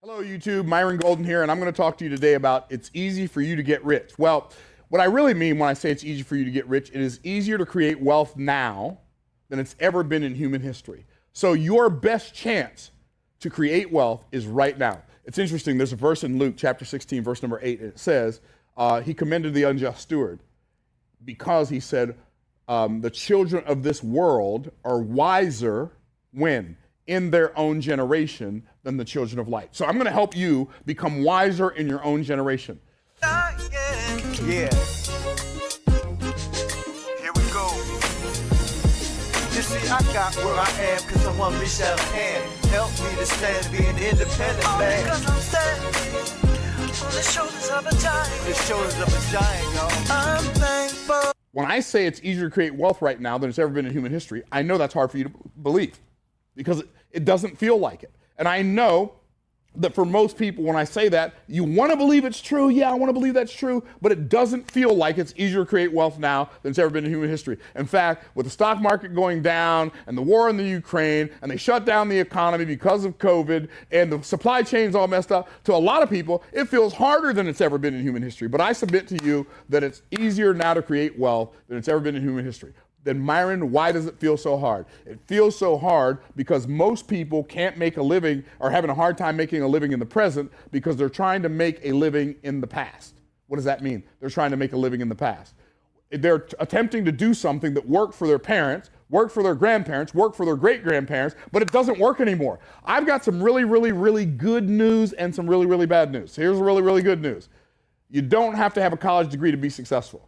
Hello, YouTube. Myron Golden here, and I'm going to talk to you today about it's easy for you to get rich. Well, what I really mean when I say it's easy for you to get rich, it is easier to create wealth now than it's ever been in human history. So your best chance to create wealth is right now. It's interesting. There's a verse in Luke chapter 16, verse number 8, and it says, he commended the unjust steward because he said, the children of this world are wiser when? In their own generation than the children of light. So I'm going to help you become wiser in your own generation. Yeah. Here we go. You see, I got where I am because someone reached out a hand. Help me to stand, be an independent man. Because I'm standing on the shoulders of a giant. The shoulders of a giant, y'all. I'm thankful. When I say it's easier to create wealth right now than it's ever been in human history, I know that's hard for you to believe because it doesn't feel like it. And I know that for most people, when I say that, you want to believe it's true. Yeah, I want to believe that's true, but it doesn't feel like it's easier to create wealth now than it's ever been in human history. In fact, with the stock market going down and the war in the Ukraine, and they shut down the economy because of COVID, and the supply chain's all messed up, to a lot of people, it feels harder than it's ever been in human history. But I submit to you that it's easier now to create wealth than it's ever been in human history. Then Myron, why does it feel so hard? It feels so hard because most people can't make a living or having a hard time making a living in the present because they're trying to make a living in the past. What does that mean? They're trying to make a living in the past. They're attempting to do something that worked for their parents, worked for their grandparents, worked for their great-grandparents, but it doesn't work anymore. I've got some really, really, really good news and some really, really bad news. Here's really, really good news. You don't have to have a college degree to be successful.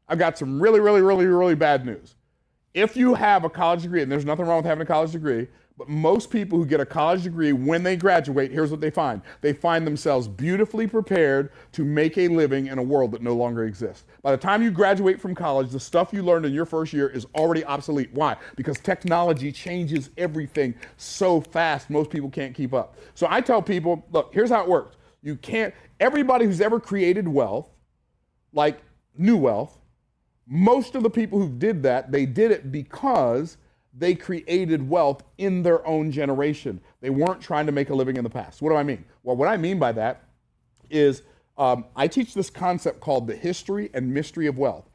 I've got some really, really, really, really bad news. If you have a college degree, and there's nothing wrong with having a college degree, but most people who get a college degree, when they graduate, here's what they find. They find themselves beautifully prepared to make a living in a world that no longer exists. By the time you graduate from college, the stuff you learned in your first year is already obsolete. Why? Because technology changes everything so fast, most people can't keep up. So I tell people, look, here's how it works. Everybody who's ever created wealth, like new wealth, most of the people who did that, they did it because they created wealth in their own generation. They weren't trying to make a living in the past. What do I mean? Well, what I mean by that is I teach this concept called the history and mystery of wealth.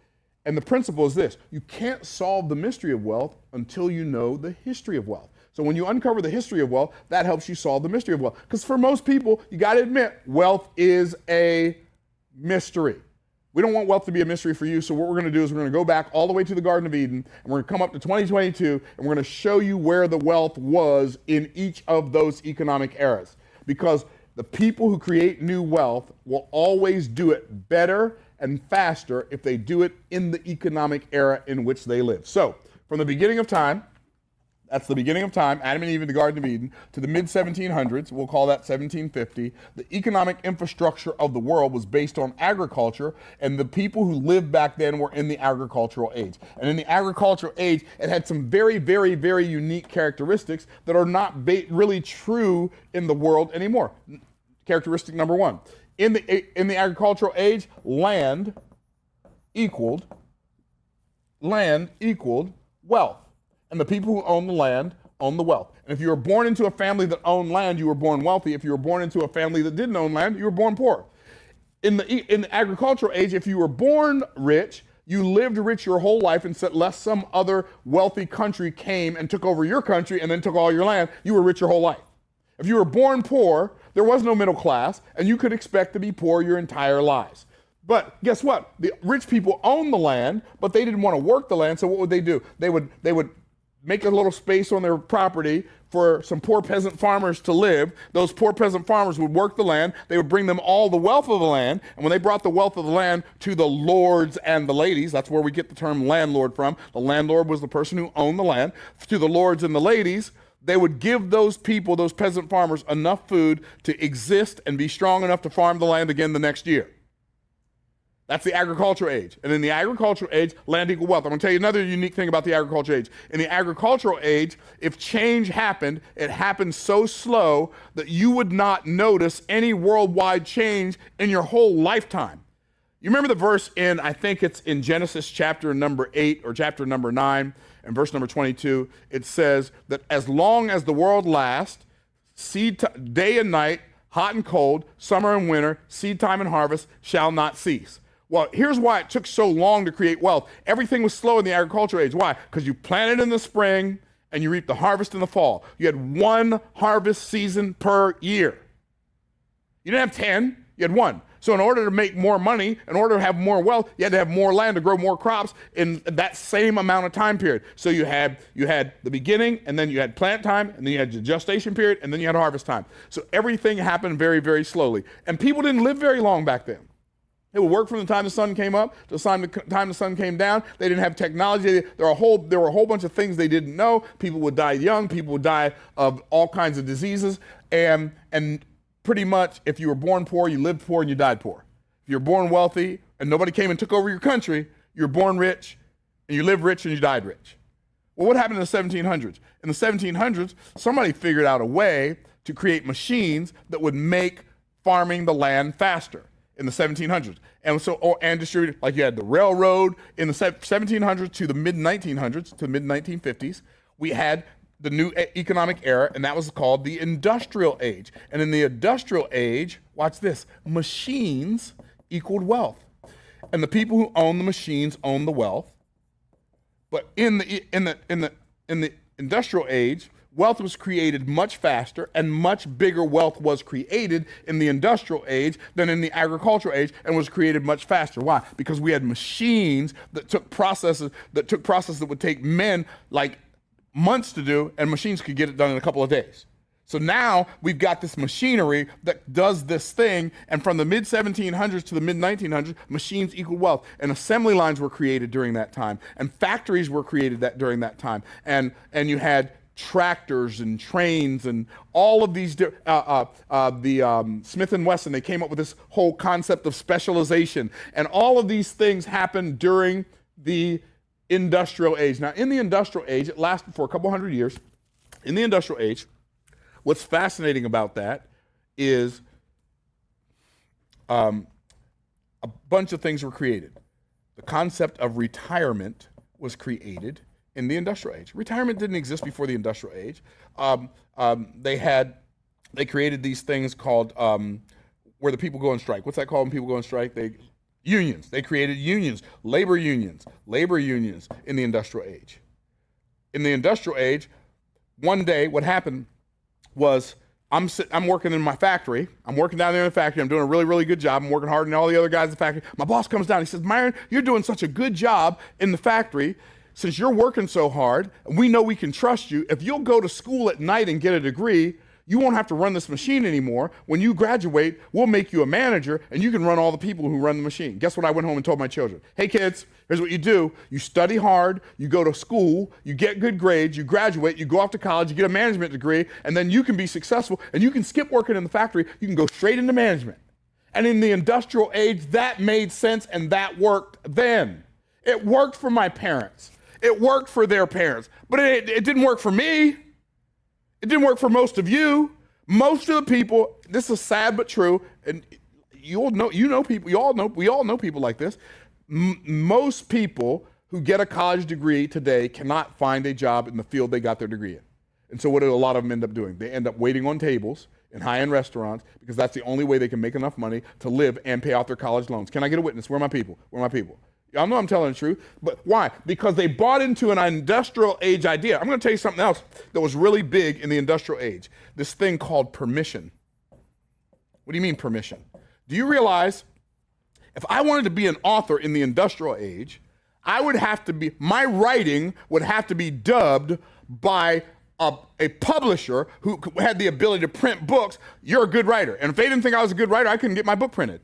And the principle is this: you can't solve the mystery of wealth until you know the history of wealth. So when you uncover the history of wealth, that helps you solve the mystery of wealth. Because for most people, you got to admit, wealth is a mystery. We don't want wealth to be a mystery for you, so what we're going to do is we're going to go back all the way to the Garden of Eden, and we're going to come up to 2022, and we're going to show you where the wealth was in each of those economic eras. Because the people who create new wealth will always do it better and faster if they do it in the economic era in which they live. So, from the beginning of time, that's the beginning of time, Adam and Eve in the Garden of Eden, to the mid-1700s, we'll call that 1750, the economic infrastructure of the world was based on agriculture, and the people who lived back then were in the agricultural age. And in the agricultural age, it had some very, very, very unique characteristics that are not really true in the world anymore. Characteristic number one, in the agricultural age, land equaled wealth. And the people who own the land own the wealth. And if you were born into a family that owned land, you were born wealthy. If you were born into a family that didn't own land, you were born poor. In the agricultural age, if you were born rich, you lived rich your whole life, and unless some other wealthy country came and took over your country and then took all your land, you were rich your whole life. If you were born poor, there was no middle class, and you could expect to be poor your entire lives. But guess what? The rich people owned the land, but they didn't want to work the land, so what would they do? They would make a little space on their property for some poor peasant farmers to live. Those poor peasant farmers would work the land. They would bring them all the wealth of the land. And when they brought the wealth of the land to the lords and the ladies, that's where we get the term landlord from. The landlord was the person who owned the land. To the lords and the ladies, they would give those people, those peasant farmers, enough food to exist and be strong enough to farm the land again the next year. That's the agricultural age. And in the agricultural age, land equal wealth. I'm going to tell you another unique thing about the agricultural age. In the agricultural age, if change happened, it happened so slow that you would not notice any worldwide change in your whole lifetime. You remember the verse in, I think it's in Genesis chapter number 8 or chapter number 9 and verse number 22. It says that as long as the world lasts, day and night, hot and cold, summer and winter, seed time and harvest shall not cease. Well, here's why it took so long to create wealth. Everything was slow in the agricultural age. Why? Because you planted in the spring and you reap the harvest in the fall. You had one harvest season per year. You didn't have 10, you had one. So in order to make more money, in order to have more wealth, you had to have more land to grow more crops in that same amount of time period. So you had the beginning, and then you had plant time, and then you had the gestation period, and then you had harvest time. So everything happened very, very slowly. And people didn't live very long back then. It would work from the time the sun came up to the time the sun came down. They didn't have technology. There were a whole bunch of things they didn't know. People would die young. People would die of all kinds of diseases. And pretty much, if you were born poor, you lived poor and you died poor. If you're born wealthy and nobody came and took over your country, you're born rich and you live rich and you died rich. Well, what happened in the 1700s? In the 1700s, somebody figured out a way to create machines that would make farming the land faster. In the 1700s. And distributed, like you had the railroad in the 1700s to the mid-1900s, to the mid-1950s, we had the new economic era, and that was called the industrial age. And in the industrial age, watch this, machines equaled wealth. And the people who own the machines own the wealth. But in the industrial age, wealth was created much faster, and much bigger wealth was created in the industrial age than in the agricultural age, and was created much faster. Why? Because we had machines that took processes that would take men like months to do, and machines could get it done in a couple of days. So now we've got this machinery that does this thing, and from the mid-1700s to the mid-1900s, machines equaled wealth, and assembly lines were created during that time, and factories were created during that time, and you had tractors and trains and all of these, Smith & Wesson, they came up with this whole concept of specialization. And all of these things happened during the industrial age. Now, in the industrial age, it lasted for a couple hundred years. In the industrial age, what's fascinating about that is a bunch of things were created. The concept of retirement was created in the industrial age. Retirement didn't exist before the industrial age. They created these things called where the people go on strike. What's that called when people go on strike? Unions. They created unions, labor unions in the industrial age. In the industrial age, one day what happened was I'm working in my factory. I'm working down there in the factory. I'm doing a really, really good job. I'm working harder than all the other guys in the factory. My boss comes down. He says, Myron, you're doing such a good job in the factory. Since you're working so hard, and we know we can trust you, if you'll go to school at night and get a degree, you won't have to run this machine anymore. When you graduate, we'll make you a manager, and you can run all the people who run the machine. Guess what I went home and told my children? Hey, kids, here's what you do. You study hard, you go to school, you get good grades, you graduate, you go off to college, you get a management degree, and then you can be successful, and you can skip working in the factory. You can go straight into management. And in the industrial age, that made sense, and that worked then. It worked for my parents. It worked for their parents, but it didn't work for me. It didn't work for most of you. Most of the people, this is sad but true, and we all know people like this. Most people who get a college degree today cannot find a job in the field they got their degree in. And so what do a lot of them end up doing? They end up waiting on tables in high-end restaurants because that's the only way they can make enough money to live and pay off their college loans. Can I get a witness? Where are my people? Where are my people? Y'all know I'm telling the truth, but why? Because they bought into an industrial age idea. I'm going to tell you something else that was really big in the industrial age, this thing called permission. What do you mean permission? Do you realize if I wanted to be an author in the industrial age, my writing would have to be dubbed by a publisher who had the ability to print books. You're a good writer. And if they didn't think I was a good writer, I couldn't get my book printed.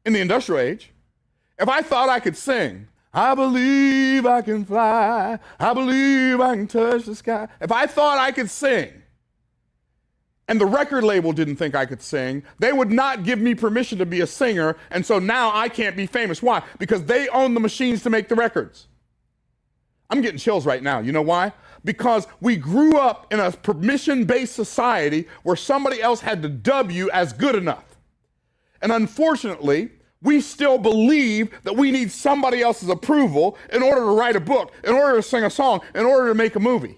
In the industrial age, if I thought I could sing, I believe I can fly, I believe I can touch the sky. If I thought I could sing, and the record label didn't think I could sing, they would not give me permission to be a singer, and so now I can't be famous. Why? Because they own the machines to make the records. I'm getting chills right now. You know why? Because we grew up in a permission-based society where somebody else had to dub you as good enough. And unfortunately, we still believe that we need somebody else's approval in order to write a book, in order to sing a song, in order to make a movie.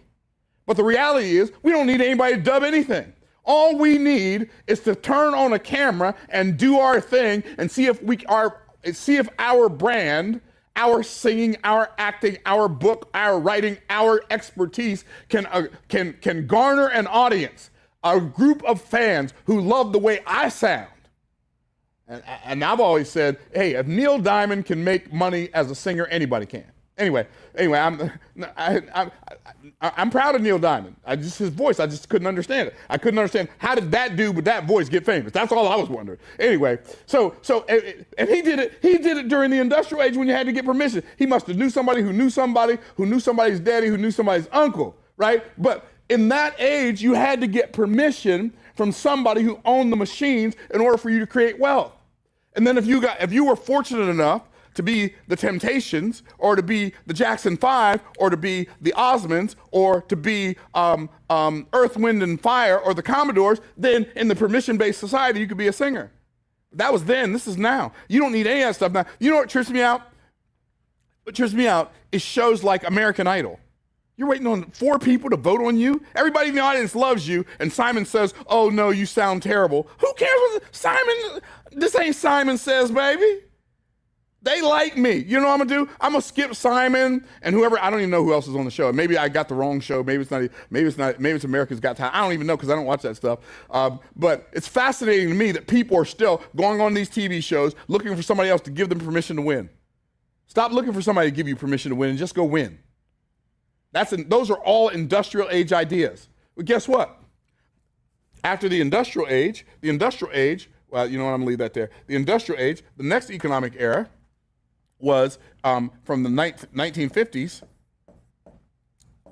But the reality is, we don't need anybody to dub anything. All we need is to turn on a camera and do our thing and see if our brand, our singing, our acting, our book, our writing, our expertise can garner an audience, a group of fans who love the way I sound. And I've always said, hey, if Neil Diamond can make money as a singer, anybody can. Anyway, I'm proud of Neil Diamond. His voice, I just couldn't understand it. I couldn't understand, how did that dude with that voice get famous? That's all I was wondering. Anyway, and he did it during the industrial age when you had to get permission. He must have knew somebody who knew somebody's daddy, who knew somebody's uncle, right? But in that age, you had to get permission from somebody who owned the machines in order for you to create wealth. And then if you were fortunate enough to be the Temptations, or to be the Jackson 5, or to be the Osmonds, or to be Earth, Wind, and Fire, or the Commodores, then in the permission-based society, you could be a singer. That was then, this is now. You don't need any of that stuff now. You know what trips me out? What trips me out is shows like American Idol. You're waiting on 4 people to vote on you? Everybody in the audience loves you, and Simon says, oh no, you sound terrible. Who cares what Simon, this ain't Simon Says, baby. They like me. You know what I'm gonna do? I'm gonna skip Simon and whoever. I don't even know who else is on the show. Maybe I got the wrong show. Maybe it's America's Got Talent. I don't even know because I don't watch that stuff. But it's fascinating to me that people are still going on these TV shows looking for somebody else to give them permission to win. Stop looking for somebody to give you permission to win and just go win. Those are all industrial age ideas. But guess what? After the industrial age, well, you know what, I'm gonna leave that there. The industrial age, the next economic era was from the 1950s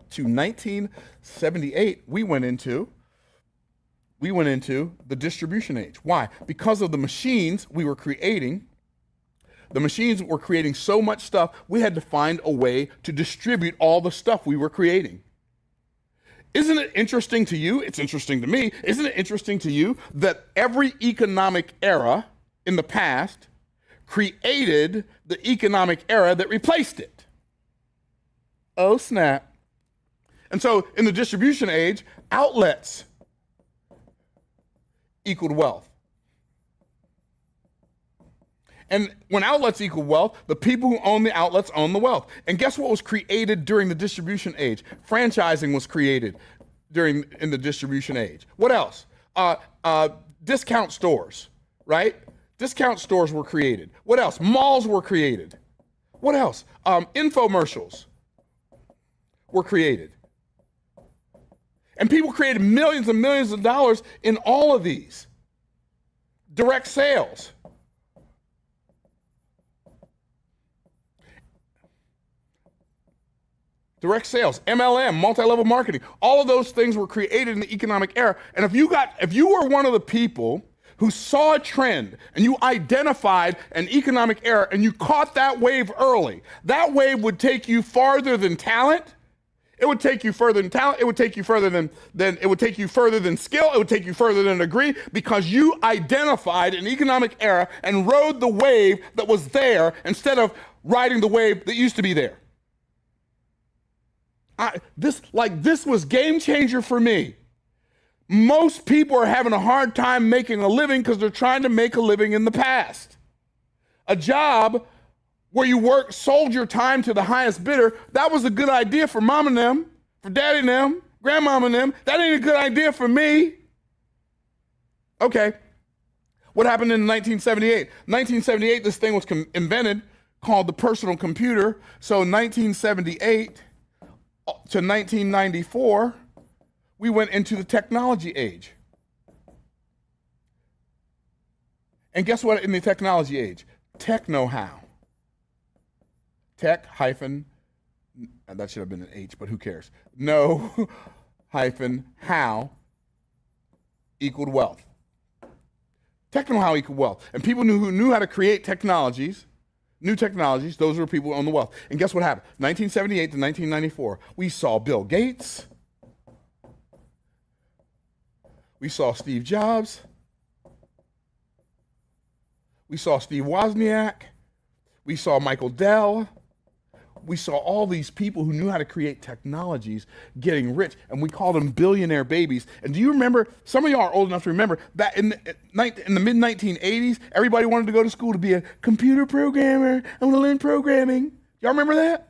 to 1978, we went into the distribution age. Why? Because of the machines we were creating. The machines were creating so much stuff, we had to find a way to distribute all the stuff we were creating. Isn't it interesting to you? It's interesting to me. Isn't it interesting to you that every economic era in the past created the economic era that replaced it? Oh, snap. And so in the distribution age, outlets equaled wealth. And when outlets equal wealth, the people who own the outlets own the wealth. And guess what was created during the distribution age? Franchising was created in the distribution age. What else? Discount stores, right? Discount stores were created. What else? Malls were created. What else? Infomercials were created. And people created millions and millions of dollars in all of these. Direct sales. Direct sales, MLM, multi-level marketing, all of those things were created in the economic era. And if you were one of the people who saw a trend and you identified an economic era and you caught that wave early, that wave would take you farther than talent. It would take you further than talent. It would take you further than it would take you further than skill. It would take you further than a degree, because you identified an economic era and rode the wave that was there instead of riding the wave that used to be there. This was game changer for me. Most people are having a hard time making a living because they're trying to make a living in the past. A job where you sold your time to the highest bidder, that was a good idea for mom and them, for daddy and them, grandmom and them. That ain't a good idea for me. Okay, what happened in 1978? 1978, this thing was invented called the personal computer. So 1978 to 1994, we went into the technology age. And guess what in the technology age? Tech know-how. Tech hyphen, that should have been an H, but who cares? Know hyphen how equaled wealth. Tech know-how equaled wealth. And people who knew how to create technologies, new technologies, those were people who owned the wealth. And guess what happened? 1978 to 1994, we saw Bill Gates. We saw Steve Jobs. We saw Steve Wozniak. We saw Michael Dell. we saw all these people who knew how to create technologies getting rich, and we called them billionaire babies. And do you remember, some of y'all are old enough to remember, that in the mid-1980s, everybody wanted to go to school to be a computer programmer. I want to learn programming. Y'all remember that?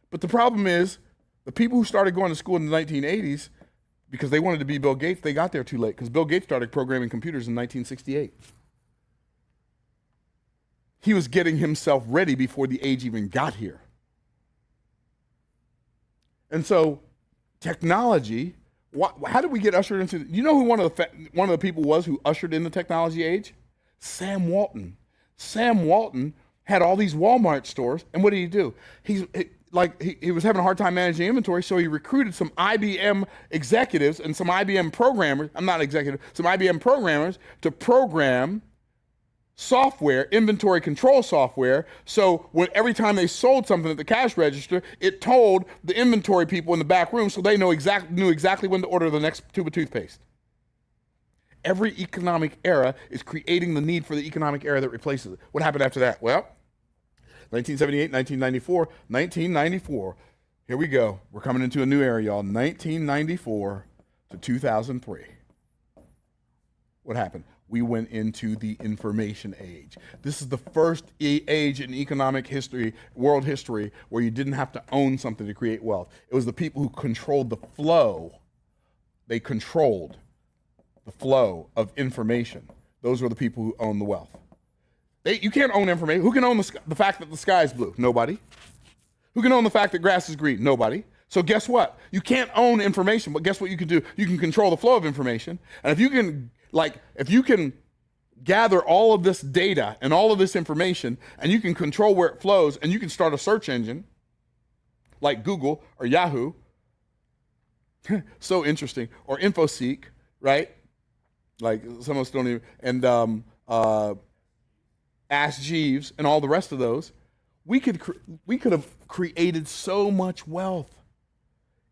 But the problem is, the people who started going to school in the 1980s, because they wanted to be Bill Gates, they got there too late, because Bill Gates started programming computers in 1968. He was getting himself ready before the age even got here. And so, technology. How did we get ushered into? You know who one of the people was who ushered in the technology age? Sam Walton. Sam Walton had all these Walmart stores, and what did he do? He was having a hard time managing inventory, so he recruited some IBM executives and some IBM programmers. Some IBM programmers to program software, inventory control software, so every time they sold something at the cash register, it told the inventory people in the back room so they knew exactly when to order the next tube of toothpaste. Every economic era is creating the need for the economic era that replaces it. What happened after that? Well, 1978, 1994, here we go. We're coming into a new era, y'all. 1994 to 2003. What happened? We went into the information age. This is the first age in economic history, world history, where you didn't have to own something to create wealth. It was the people who controlled the flow. They controlled the flow of information. Those were the people who owned the wealth. You can't own information. Who can own the fact that the sky is blue? Nobody. Who can own the fact that grass is green? Nobody. So guess what? You can't own information, but guess what you can do? You can control the flow of information. And if you can gather all of this data and all of this information, and you can control where it flows, and you can start a search engine like Google or Yahoo, so interesting, or InfoSeek, right? Like some of us don't even, and Ask Jeeves and all the rest of those. We could have created so much wealth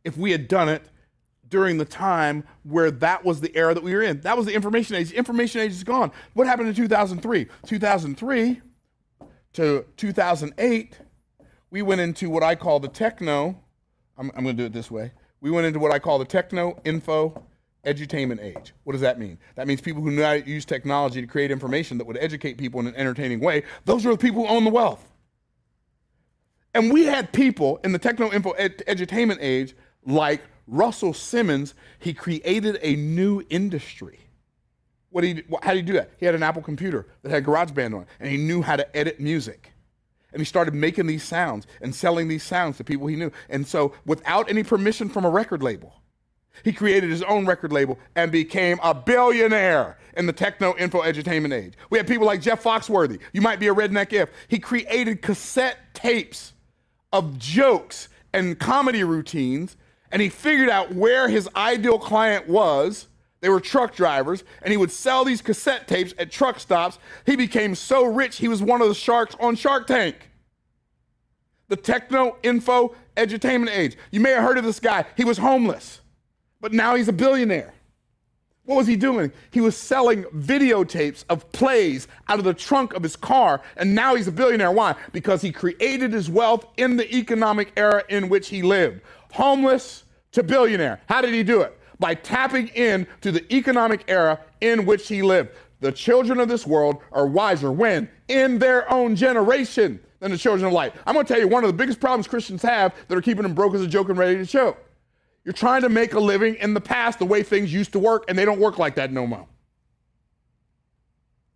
if we had done it during the time where that was the era that we were in. That was the information age. The information age is gone. What happened in 2003? 2003 to 2008, we went into what I call the techno, I'm going to do it this way. We went into what I call the techno, info, edutainment age. What does that mean? That means people who know how to use technology to create information that would educate people in an entertaining way. Those are the people who own the wealth. And we had people in the techno, info, edutainment age like Russell Simmons. He created a new industry. How did he do that? He had an Apple computer that had GarageBand on it, and he knew how to edit music. And he started making these sounds and selling these sounds to people he knew. And so without any permission from a record label, he created his own record label and became a billionaire in the techno, info, edutainment age. We have people like Jeff Foxworthy. You might be a redneck if. He created cassette tapes of jokes and comedy routines, and he figured out where his ideal client was. They were truck drivers, and he would sell these cassette tapes at truck stops. He became so rich, he was one of the sharks on Shark Tank. The techno, info, edutainment age. You may have heard of this guy. He was homeless, but now he's a billionaire. What was he doing? He was selling videotapes of plays out of the trunk of his car, and now he's a billionaire. Why? Because he created his wealth in the economic era in which he lived. Homeless to billionaire. How did he do it? By tapping into the economic era in which he lived. The children of this world are wiser when? In their own generation than the children of light. I'm going to tell you one of the biggest problems Christians have that are keeping them broke as a joke and ready to choke. You're trying to make a living in the past the way things used to work, and they don't work like that no more.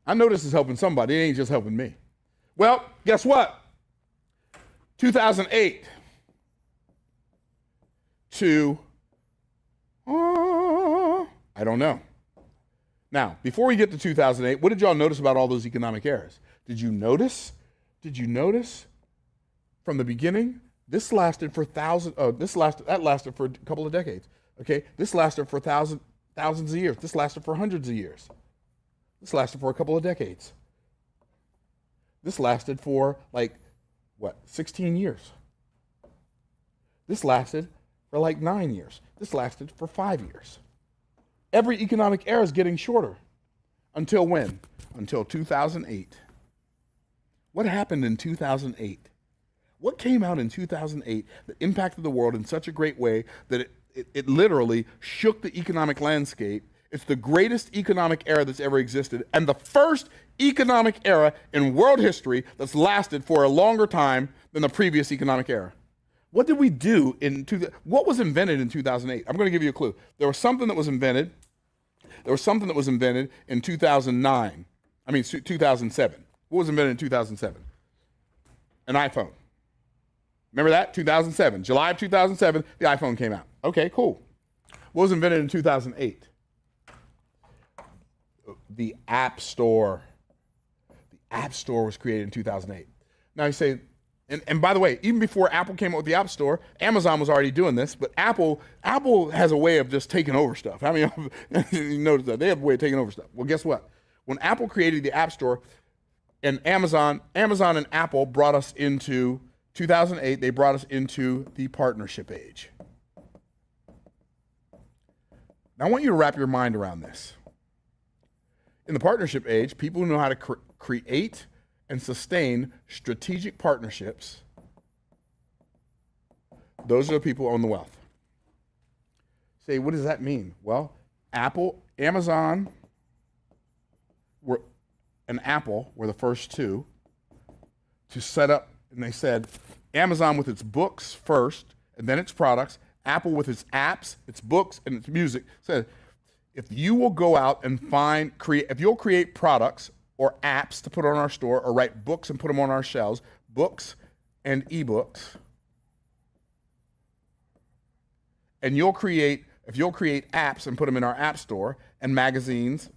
I know this is helping somebody. It ain't just helping me. Well, guess what? 2008 to, I don't know. Now, before we get to 2008, what did y'all notice about all those economic eras? Did you notice from the beginning? This lasted for that lasted for a couple of decades. Okay, this lasted for thousands of years. This lasted for hundreds of years. This lasted for a couple of decades. This lasted for 16 years. This lasted for 9 years. This lasted for 5 years. Every economic era is getting shorter. Until when? Until 2008. What happened in 2008? What came out in 2008 that impacted the world in such a great way that it literally shook the economic landscape? It's the greatest economic era that's ever existed, and the first economic era in world history that's lasted for a longer time than the previous economic era. What did we do what was invented in 2008? I'm going to give you a clue. There was something that was invented. There was something that was invented in 2007. What was invented in 2007? An iPhone. Remember that? 2007. July of 2007, the iPhone came out. Okay, cool. What was invented in 2008? The App Store. The App Store was created in 2008. Now you say, and by the way, even before Apple came up with the App Store, Amazon was already doing this, but Apple has a way of just taking over stuff. How many of you notice that? They have a way of taking over stuff. Well, guess what? When Apple created the App Store, and Amazon and Apple brought us into 2008, they brought us into the partnership age. Now I want you to wrap your mind around this. In the partnership age, people who know how to create and sustain strategic partnerships, those are the people who own the wealth. Say, what does that mean? Well, Amazon and Apple were the first two to set up, and they said, Amazon with its books first, and then its products, Apple with its apps, its books, and its music, said, if you will go out and if you'll create products or apps to put on our store or write books and put them on our shelves, books and ebooks, and if you'll create apps and put them in our app store and magazines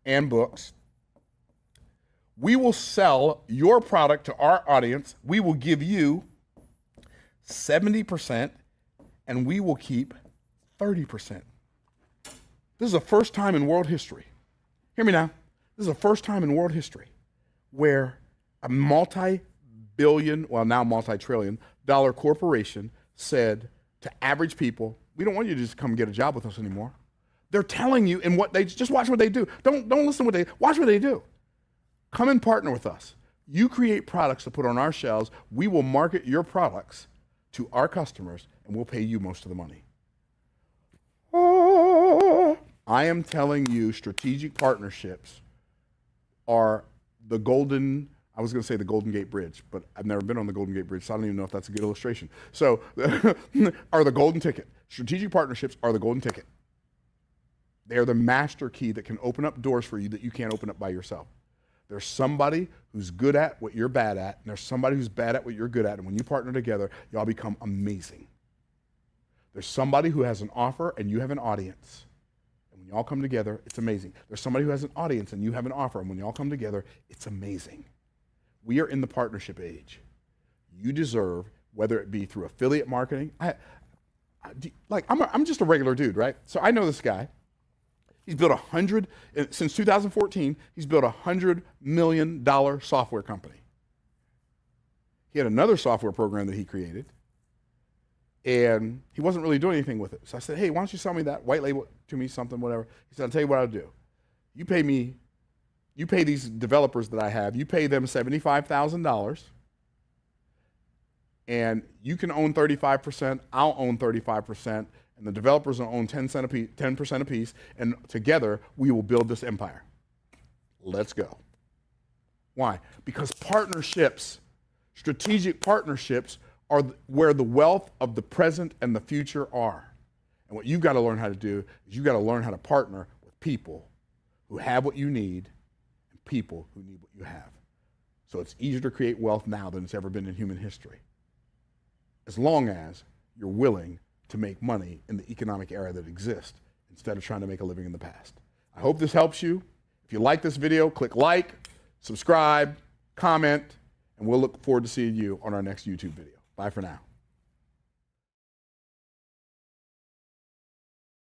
and books, we will sell your product to our audience. We will give you 70% and we will keep 30%. This is the first time in world history. Hear me now. This is the first time in world history where a multi-billion, well now multi-trillion dollar corporation said to average people, we don't want you to just come get a job with us anymore. They're telling you in what just watch what they do. Don't listen to watch what they do. Come and partner with us. You create products to put on our shelves. We will market your products to our customers and we'll pay you most of the money. I am telling you, strategic partnerships are the Golden Gate Bridge, but I've never been on the Golden Gate Bridge, so I don't even know if that's a good illustration. So, are the golden ticket. Strategic partnerships are the golden ticket. They are the master key that can open up doors for you that you can't open up by yourself. There's somebody who's good at what you're bad at, and there's somebody who's bad at what you're good at, and when you partner together, y'all become amazing. There's somebody who has an offer, and you have an audience. And when y'all come together, it's amazing. There's somebody who has an audience, and you have an offer, and when y'all come together, it's amazing. We are in the partnership age. You deserve, whether it be through affiliate marketing. I'm just a regular dude, right? So I know this guy. He's built since 2014, he's built $100 million software company. He had another software program that he created, and he wasn't really doing anything with it. So I said, hey, why don't you sell me that, white label to me, something, whatever. He said, I'll tell you what I'll do. You pay these developers that I have, you pay them $75,000, and you can own 35%, I'll own 35%, and the developers will own 10% apiece, and together we will build this empire. Let's go. Why? Because partnerships, strategic partnerships, are where the wealth of the present and the future are. And what you've got to learn how to do is you've got to learn how to partner with people who have what you need and people who need what you have. So it's easier to create wealth now than it's ever been in human history, as long as you're willing to make money in the economic era that exists instead of trying to make a living in the past. I hope this helps you. If you like this video, click like, subscribe, comment, and we'll look forward to seeing you on our next YouTube video. Bye for now.